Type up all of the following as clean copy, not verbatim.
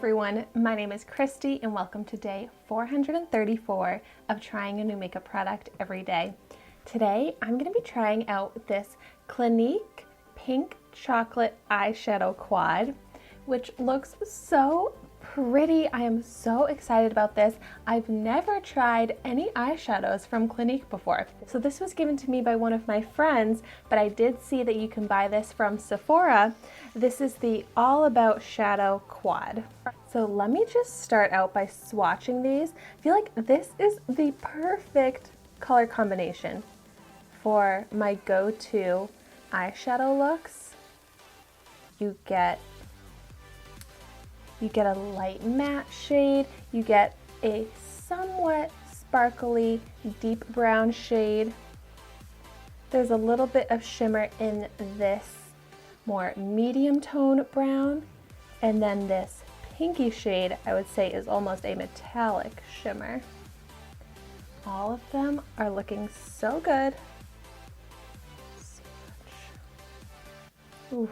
everyone, my name is Christy and welcome to day 434 of trying a new makeup product every day. Today I'm going to be trying out this Clinique pink chocolate eyeshadow quad, which looks so pretty. I am so excited about this. I've never tried any eyeshadows from Clinique before. So this was given to me by one of my friends, but I did see that you can buy this from Sephora. This is the All About Shadow Quad. So let me just start out by swatching these. I feel like this is the perfect color combination for my go-to eyeshadow looks. You get a light matte shade, you get a somewhat sparkly deep brown shade. There's a little bit of shimmer in this more medium tone brown, and then this pinky shade I would say is almost a metallic shimmer. All of them are looking so good. Ooh.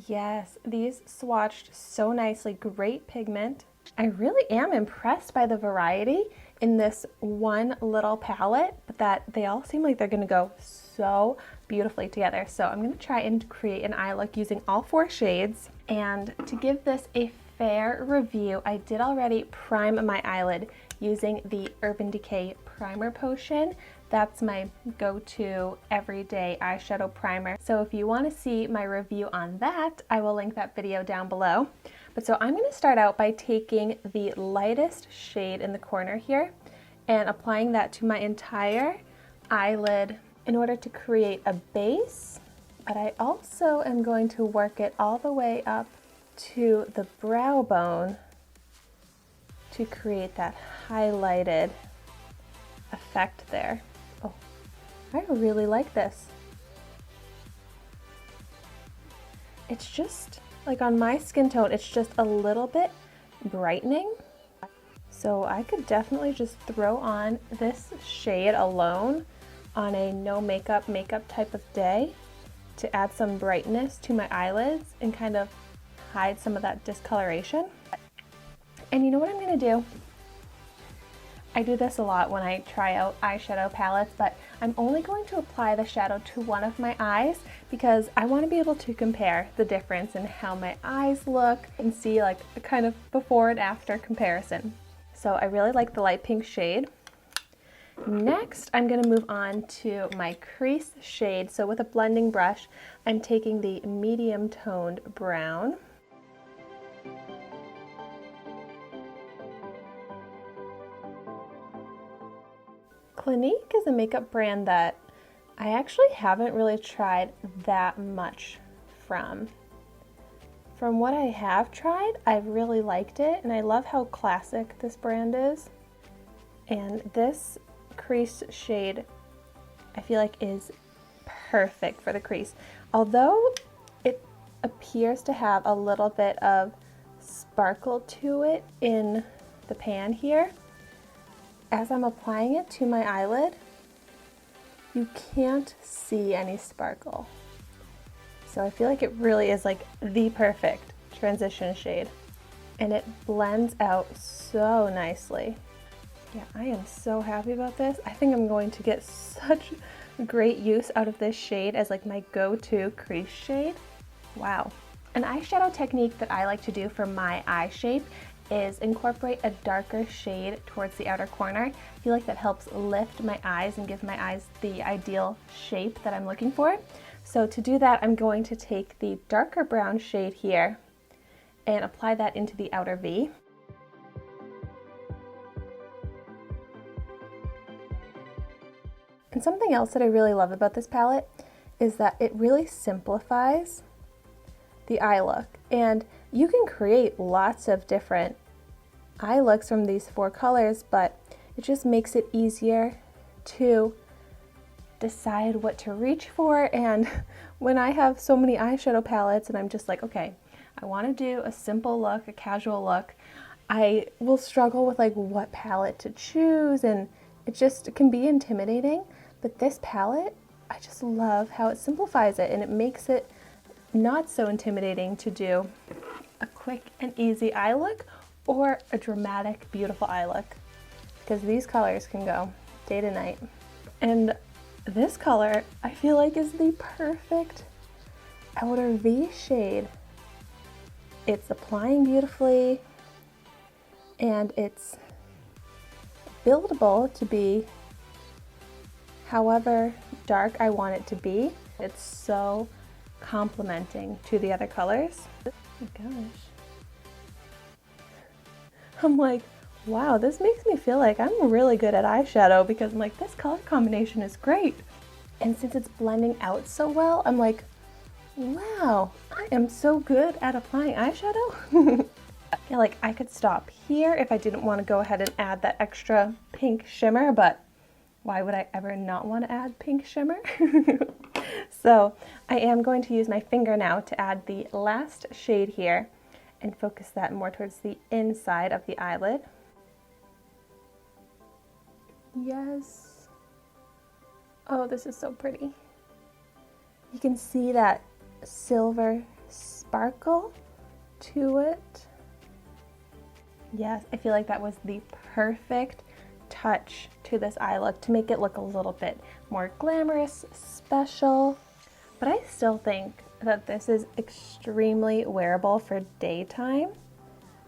Yes, these swatched so nicely, great pigment. I really am impressed by the variety in this one little palette, but that they all seem like they're gonna go so beautifully together. So I'm gonna try and create an eye look using all 4 shades. And to give this a fair review, I did already prime my eyelid using the Urban Decay Primer Potion. That's my go-to everyday eyeshadow primer. So if you want to see my review on that, I will link that video down below. But so I'm going to start out by taking the lightest shade in the corner here and applying that to my entire eyelid in order to create a base. But I also am going to work it all the way up to the brow bone to create that highlighted effect there. Oh, I really like this. It's just, like on my skin tone, it's just a little bit brightening. So I could definitely just throw on this shade alone on a no makeup type of day to add some brightness to my eyelids and kind of hide some of that discoloration. And you know what I'm gonna do? I do this a lot when I try out eyeshadow palettes, but I'm only going to apply the shadow to one of my eyes because I want to be able to compare the difference in how my eyes look and see like a kind of before and after comparison. So I really like the light pink shade. Next, I'm going to move on to my crease shade. So with a blending brush, I'm taking the medium toned brown. Clinique is a makeup brand that I actually haven't really tried that much from. From what I have tried, I've really liked it, and I love how classic this brand is. And this crease shade, I feel like is perfect for the crease. Although it appears to have a little bit of sparkle to it in the pan here, as I'm applying it to my eyelid, you can't see any sparkle. So I feel like it really is like the perfect transition shade. And it blends out so nicely. Yeah, I am so happy about this. I think I'm going to get such great use out of this shade as like my go-to crease shade. Wow. An eyeshadow technique that I like to do for my eye shape is incorporate a darker shade towards the outer corner. I feel like that helps lift my eyes and give my eyes the ideal shape that I'm looking for. So to do that, I'm going to take the darker brown shade here and apply that into the outer V. And something else that I really love about this palette is that it really simplifies the eye look. And you can create lots of different eye looks from these 4 colors, but it just makes it easier to decide what to reach for. And when I have so many eyeshadow palettes and I'm just like, okay, I want to do a simple look, a casual look, I will struggle with like what palette to choose, and it can be intimidating. But this palette, I just love how it simplifies it, and it makes it not so intimidating to do a quick and easy eye look or a dramatic, beautiful eye look, because these colors can go day to night. And this color, I feel like, is the perfect outer V shade. It's applying beautifully, and it's buildable to be however dark I want it to be. It's so complementing to the other colors. Oh my gosh. I'm like, wow, this makes me feel like I'm really good at eyeshadow, because I'm like, this color combination is great. And since it's blending out so well, I'm like, wow, I am so good at applying eyeshadow. Yeah, like I could stop here if I didn't want to go ahead and add that extra pink shimmer, but why would I ever not want to add pink shimmer? So I am going to use my finger now to add the last shade here and focus that more towards the inside of the eyelid. Yes. Oh, this is so pretty. You can see that silver sparkle to it. Yes, I feel like that was the perfect touch to this eye look to make it look a little bit more glamorous, special. But I still think that this is extremely wearable for daytime,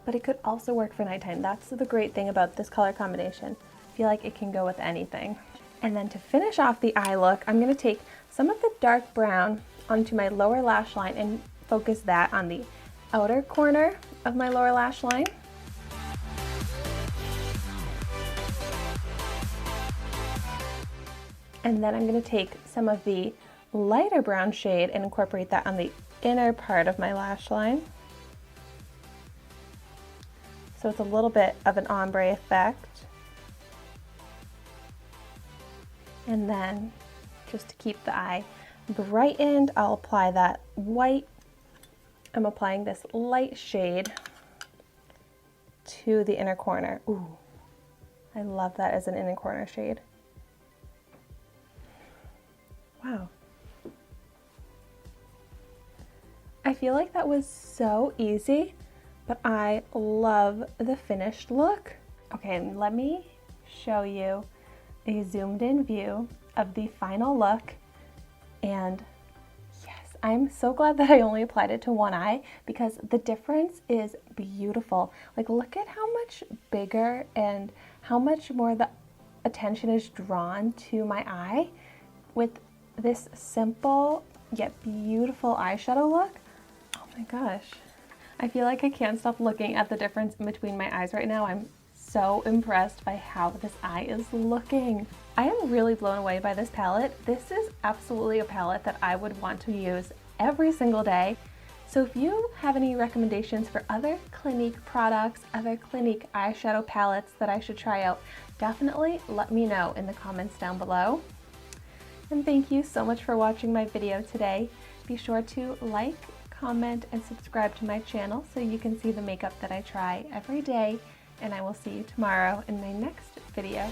but it could also work for nighttime. That's the great thing about this color combination. I feel like it can go with anything. And then to finish off the eye look, I'm going to take some of the dark brown onto my lower lash line and focus that on the outer corner of my lower lash line. And then I'm going to take some of the lighter brown shade and incorporate that on the inner part of my lash line. So it's a little bit of an ombre effect. And then just to keep the eye brightened, I'll apply that white. I'm applying this light shade to the inner corner. Ooh, I love that as an inner corner shade. Wow. I feel like that was so easy, but I love the finished look. Okay, let me show you a zoomed in view of the final look. And yes, I'm so glad that I only applied it to one eye, because the difference is beautiful. Like, look at how much bigger and how much more the attention is drawn to my eye with this simple yet beautiful eyeshadow look. Oh my gosh. I feel like I can't stop looking at the difference in between my eyes right now. I'm so impressed by how this eye is looking. I am really blown away by this palette. This is absolutely a palette that I would want to use every single day. So if you have any recommendations for other Clinique products, other Clinique eyeshadow palettes that I should try out, definitely let me know in the comments down below. And thank you so much for watching my video today. Be sure to like, comment, and subscribe to my channel so you can see the makeup that I try every day. And I will see you tomorrow in my next video.